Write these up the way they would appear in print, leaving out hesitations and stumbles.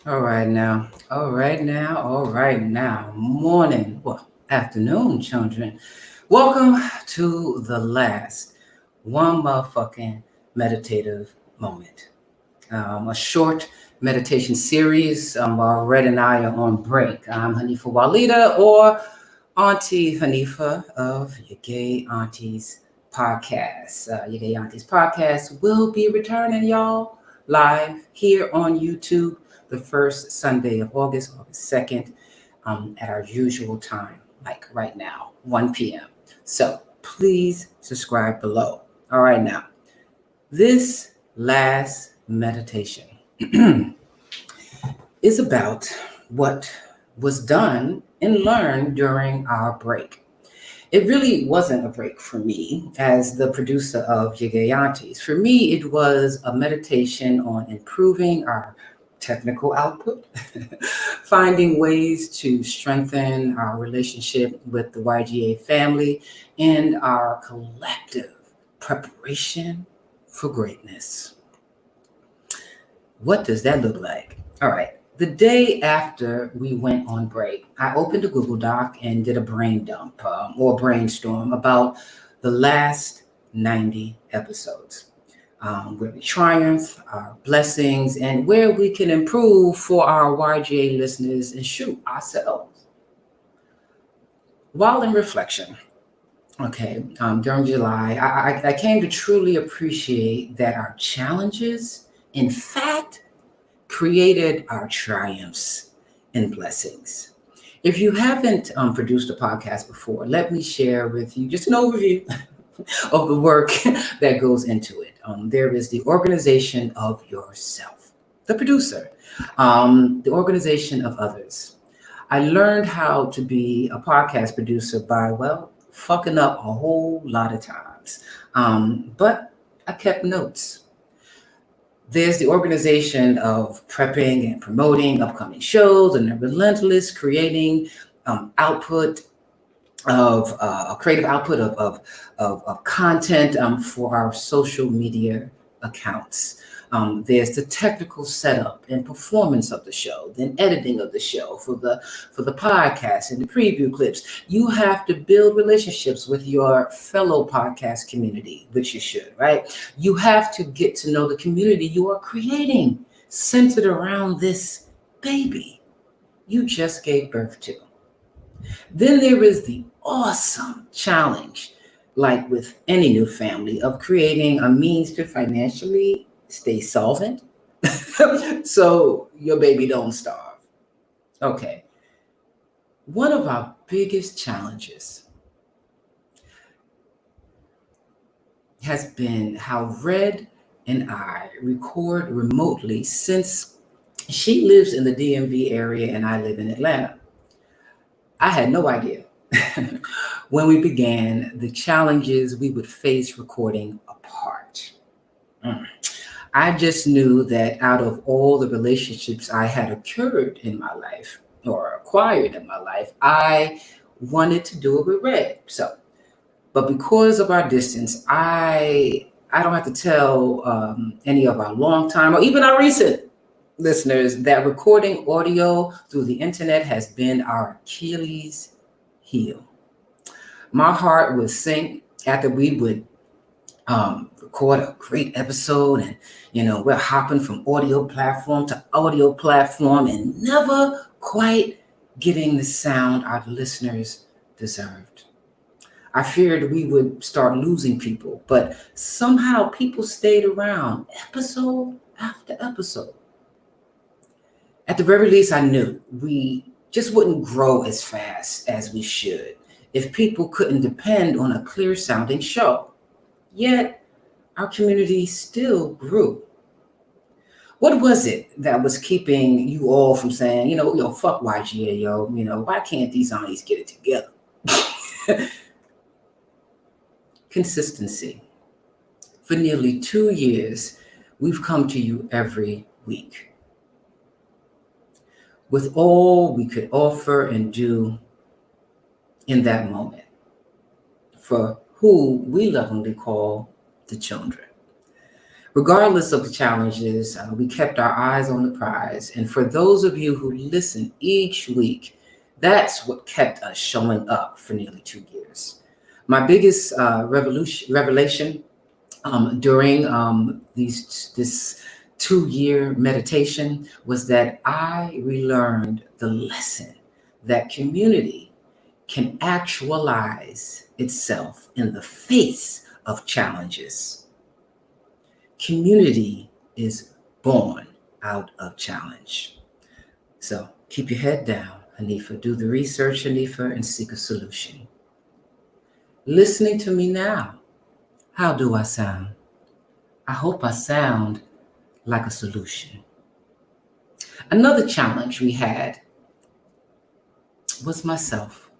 All right now. Morning, well, afternoon, children. Welcome to the last one motherfucking meditative moment. A short meditation series while Red and I are on break. I'm Hanifa Walida or Auntie Hanifa of Your Gay Aunties Podcast. Your Gay Aunties Podcast will be returning, y'all, live here on YouTube the first Sunday of August, August 2nd, at our usual time, like right now, 1 p.m. So please subscribe below. All right, now, this last meditation is about what was done and learned during our break. It really wasn't a break for me as the producer of Gigantes. For me, it was a meditation on improving our technical output, finding ways to strengthen our relationship with the YGA family, and our collective preparation for greatness. What does that look like? All right. The day after we went on break, I opened a Google Doc and did a brain dump or brainstorm about the last 90 episodes, where we triumph, our blessings, and where we can improve for our YGA listeners and shoot ourselves. While in reflection, okay, during July, I came to truly appreciate that our challenges, in fact, created our triumphs and blessings. If you haven't produced a podcast before, let me share with you just an overview of the work that goes into it. There is the organization of yourself, the producer, the organization of others. I learned how to be a podcast producer by, well, fucking up a whole lot of times. But I kept notes. There's the organization of prepping and promoting upcoming shows and the relentless creating output of a creative output of content for our social media accounts. There's the technical setup and performance of the show, then editing of the show for the podcast and the preview clips. You have to build relationships with your fellow podcast community, which you should, right? You have to get to know the community you are creating, centered around this baby you just gave birth to. Then there is the awesome challenge, like with any new family, of creating a means to financially stay solvent so your baby don't starve. Okay, one of our biggest challenges has been how Red and I record remotely since she lives in the DMV area and I live in Atlanta. I had no idea when we began the challenges we would face recording apart. Mm. I just knew that out of all the relationships I had occurred in my life or acquired in my life, I wanted to do it with Red. So, but because of our distance, I don't have to tell any of our long time or even our recent listeners that recording audio through the internet has been our Achilles heel. My heart would sink after we would record a great episode, and we're hopping from audio platform to audio platform and never quite getting the sound our listeners deserved. I feared we would start losing people, but somehow people stayed around episode after episode. At the very least, I knew we just wouldn't grow as fast as we should if people couldn't depend on a clear sounding show. Yet, our community still grew. What was it that was keeping you all from saying, yo, fuck YGA, yo, why can't these aunties get it together? Consistency. For nearly 2 years, we've come to you every week with all we could offer and do in that moment for who we lovingly call the children. Regardless of the challenges, we kept our eyes on the prize. And for those of you who listen each week, that's what kept us showing up for nearly 2 years. My biggest revelation during this 2 year meditation was that I relearned the lesson that community can actualize itself in the face of challenges. Community is born out of challenge. So keep your head down, Hanifa. Do the research, Hanifa, and seek a solution. Listening to me now, how do I sound? I hope I sound like a solution. Another challenge we had was myself.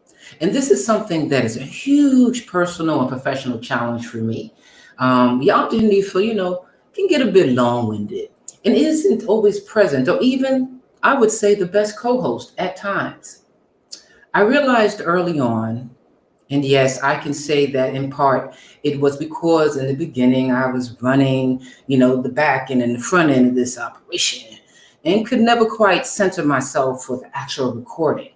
And this is something that is a huge personal and professional challenge for me. Y'all didn't need for, can get a bit long-winded and isn't always present, or even, I would say, the best co-host at times. I realized early on, and yes, I can say that in part it was because in the beginning I was running, the back end and the front end of this operation and could never quite center myself for the actual recording.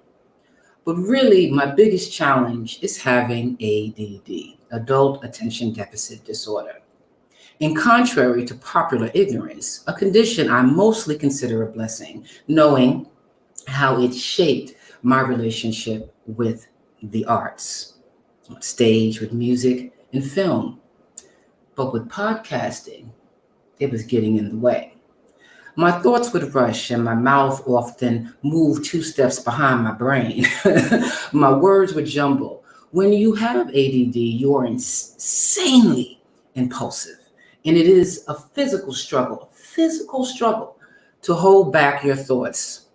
But really, my biggest challenge is having ADD, Adult Attention Deficit Disorder. And contrary to popular ignorance, a condition I mostly consider a blessing, knowing how it shaped my relationship with the arts, on stage, with music and film. But with podcasting, it was getting in the way. My thoughts would rush and my mouth often moved 2 steps behind my brain. My words would jumble. When you have ADD, you are insanely impulsive. And it is a physical struggle to hold back your thoughts.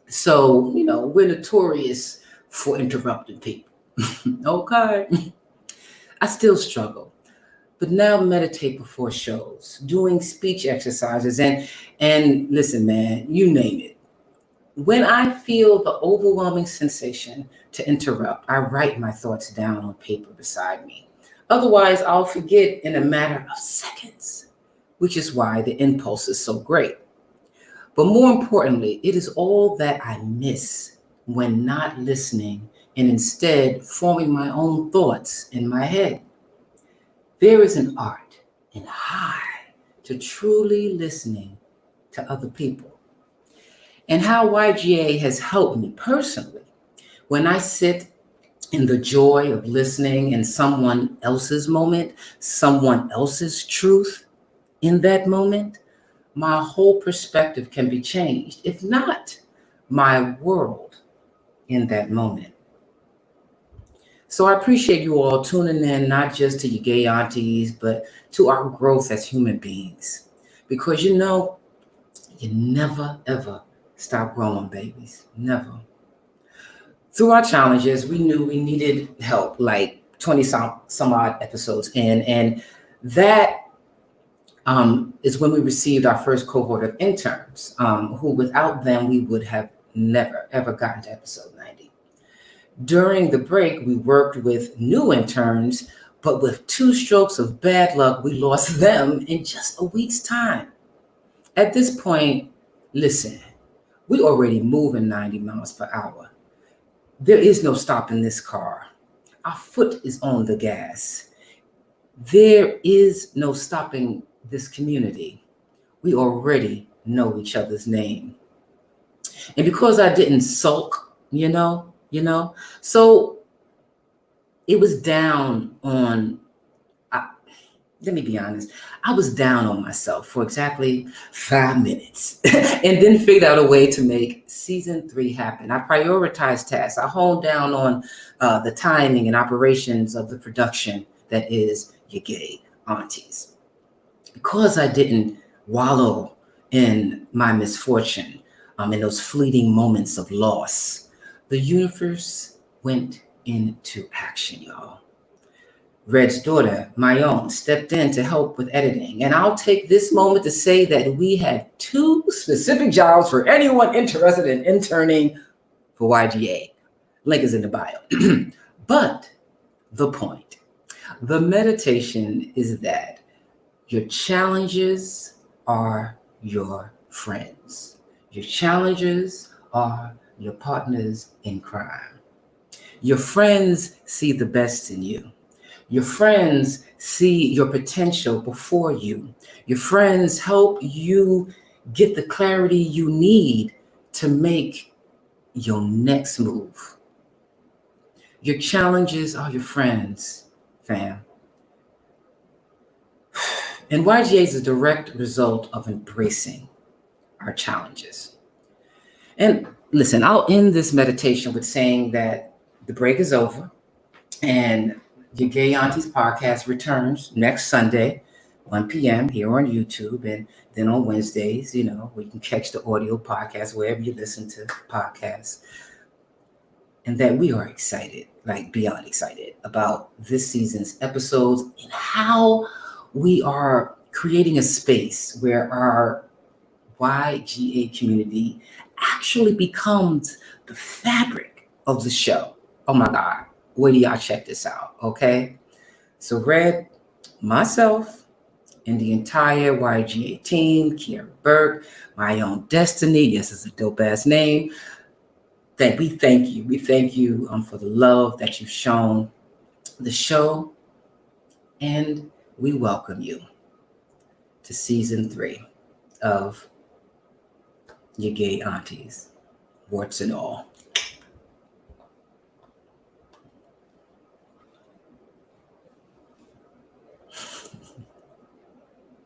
So, we're notorious for interrupting people. Okay. I still struggle, but now meditate before shows, doing speech exercises, and listen, man, you name it. When I feel the overwhelming sensation to interrupt, I write my thoughts down on paper beside me. Otherwise, I'll forget in a matter of seconds, which is why the impulse is so great. But more importantly, it is all that I miss when not listening and instead forming my own thoughts in my head. There is an art and high to truly listening to other people. And how YGA has helped me personally when I sit in the joy of listening in someone else's moment, someone else's truth in that moment, my whole perspective can be changed, if not my world in that moment. So I appreciate you all tuning in, not just to your gay aunties, but to our growth as human beings. Because you never, ever stop growing, babies. Never. Through our challenges, we knew we needed help, like 20 some odd episodes in. And that is when we received our first cohort of interns, who without them, we would have never, ever gotten to episode 90. During the break, we worked with new interns, but with 2 strokes of bad luck, we lost them in just a week's time. At this point, listen, we already moving 90 miles per hour. There is no stopping this car. Our foot is on the gas. There is no stopping this community. We already know each other's name. And because I didn't sulk, so it was down on, let me be honest, I was down on myself for exactly 5 minutes and then figured out a way to make season 3 happen. I prioritized tasks. I honed down on the timing and operations of the production that is your gay aunties. Because I didn't wallow in my misfortune, in those fleeting moments of loss, the universe went into action, y'all. Red's daughter, my own, stepped in to help with editing. And I'll take this moment to say that we had 2 specific jobs for anyone interested in interning for YGA. Link is in the bio. But the point, the meditation is that Your challenges are your friends. Your challenges are your partners in crime. Your friends see the best in you. Your friends see your potential before you. Your friends help you get the clarity you need to make your next move. Your challenges are your friends, fam. And YGA is a direct result of embracing our challenges. And listen, I'll end this meditation with saying that the break is over and your Gay Aunties podcast returns next Sunday, 1 p.m. here on YouTube. And then on Wednesdays, we can catch the audio podcast wherever you listen to podcasts. And that we are excited, like beyond excited, about this season's episodes and how we are creating a space where our YGA community actually becomes the fabric of the show. Oh my God. Wait till y'all check this out, okay? So Red, myself, and the entire YGA team, Kiara Burke, My Own Destiny, yes, it's a dope ass name, that we thank you. We thank you for the love that you've shown the show, and we welcome you to season 3 of Your Gay Aunties, warts and all.